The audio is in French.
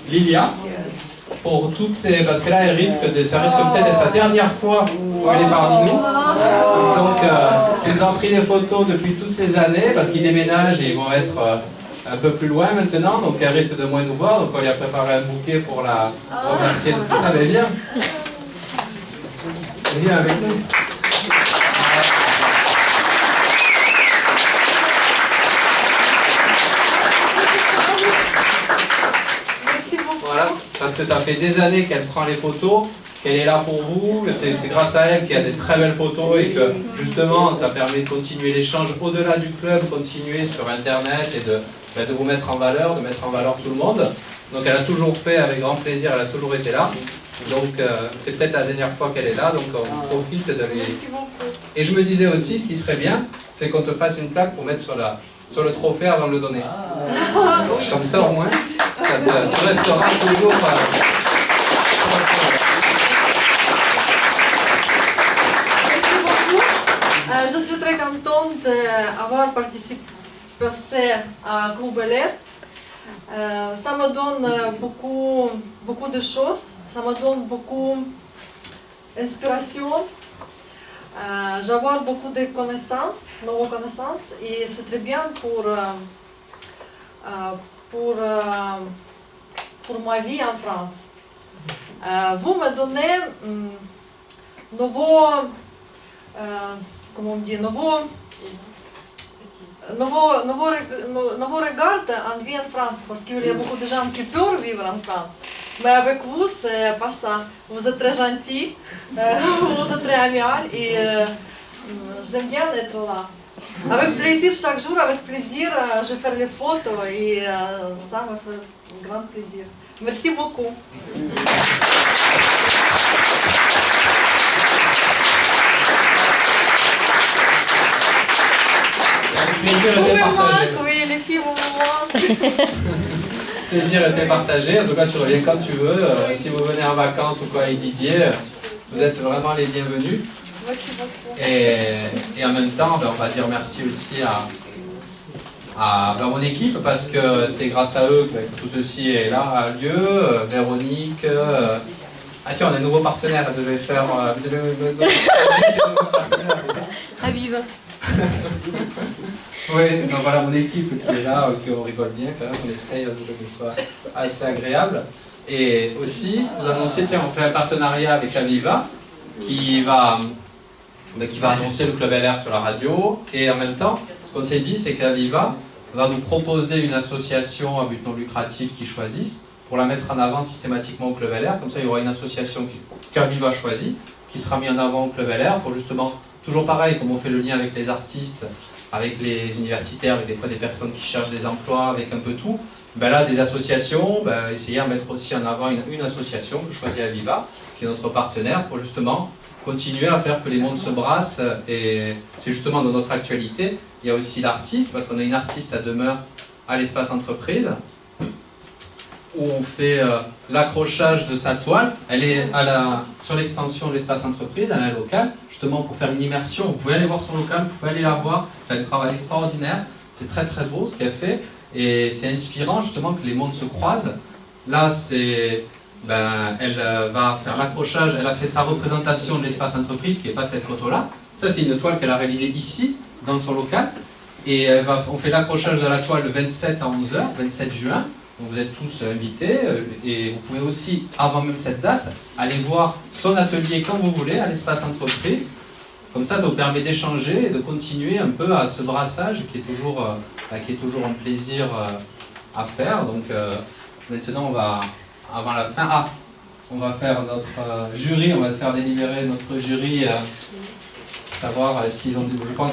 Lilia, pour toutes ces... Parce que là, ça risque peut-être d'être sa dernière fois où elle est parmi nous. Donc, ils nous ont pris des photos depuis toutes ces années, parce qu'ils déménagent et ils vont être un peu plus loin maintenant, donc elle risque de moins nous voir, donc on lui a préparé un bouquet pour la remercier de tout ça. Mais viens. Viens avec nous. Voilà, parce que ça fait des années qu'elle prend les photos, qu'elle est là pour vous, c'est grâce à elle qu'il y a des très belles photos et que justement ça permet de continuer l'échange au-delà du club, continuer sur internet et de vous mettre en valeur, de mettre en valeur tout le monde. Donc elle a toujours fait avec grand plaisir, elle a toujours été là. Donc c'est peut-être la dernière fois qu'elle est là, donc on profite de lui... Et je me disais aussi, ce qui serait bien, c'est qu'on te fasse une plaque pour mettre sur le trophée avant de le donner. Comme ça au moins, tu resteras toujours... Je suis très contente d'avoir participé à Club LR. Ça me donne beaucoup de choses, ça me donne beaucoup d'inspiration. J'avoir beaucoup de connaissances, nouvelles connaissances, et c'est très bien pour ma vie en France. Vous me donnez nouveau regard en vie en France, parce qu'il y a beaucoup de gens qui peuvent vivre en France. Mais avec vous, c'est pas ça. Vous êtes très gentil, vous êtes très amiable et j'aime bien être là. Avec plaisir, chaque jour, avec plaisir, je fais les photos et ça me fait un grand plaisir. Merci beaucoup. Le plaisir était partagé. Oui, les filles vont me voir. Le plaisir était partagé. En tout cas, tu reviens quand tu veux. Si vous venez en vacances ou quoi avec Didier, vous êtes vraiment les bienvenus. Merci beaucoup. Et en même temps, on va dire merci aussi à mon équipe, parce que c'est grâce à eux que tout ceci est là, a lieu. Véronique. Ah tiens, on a un nouveau partenaire. Elle devait faire... Aviv. Oui, donc voilà mon équipe qui est là, qu'on rigole bien quand même, on essaye que ce soit assez agréable. Et aussi, vous annoncez, tiens, on fait un partenariat avec Aviva qui va annoncer le Club LR sur la radio. Et en même temps, ce qu'on s'est dit, c'est qu'Aviva va nous proposer une association à but non lucratif qu'ils choisissent pour la mettre en avant systématiquement au Club LR. Comme ça, il y aura une association qu'Aviva choisit, qui sera mise en avant au Club LR pour justement, toujours pareil, comme on fait le lien avec les artistes, avec les universitaires, avec des fois des personnes qui cherchent des emplois, avec un peu tout, ben là, des associations, essayer à mettre aussi en avant une association que choisit Aviva, qui est notre partenaire, pour justement continuer à faire que les mondes se brassent. Et c'est justement dans notre actualité. Il y a aussi l'artiste, parce qu'on a une artiste à demeure à l'espace entreprise, où on fait l'accrochage de sa toile. Elle est sur l'extension de l'espace entreprise, elle est locale, justement pour faire une immersion. Vous pouvez aller voir son local, vous pouvez aller la voir, elle fait un travail extraordinaire. C'est très très beau ce qu'elle fait, et c'est inspirant justement que les mondes se croisent. Là, elle va faire l'accrochage, elle a fait sa représentation de l'espace entreprise, qui n'est pas cette photo-là. Ça, c'est une toile qu'elle a réalisée ici, dans son local. Et on fait l'accrochage de la toile le 27 à 11h, 27 juin. Donc vous êtes tous invités, et vous pouvez aussi, avant même cette date, aller voir son atelier quand vous voulez, à l'espace entreprise. Comme ça vous permet d'échanger et de continuer un peu à ce brassage qui est toujours un plaisir à faire. Donc maintenant, on va, avant la fin, on va faire notre jury, on va faire délibérer notre jury, savoir s'ils ont, je pense,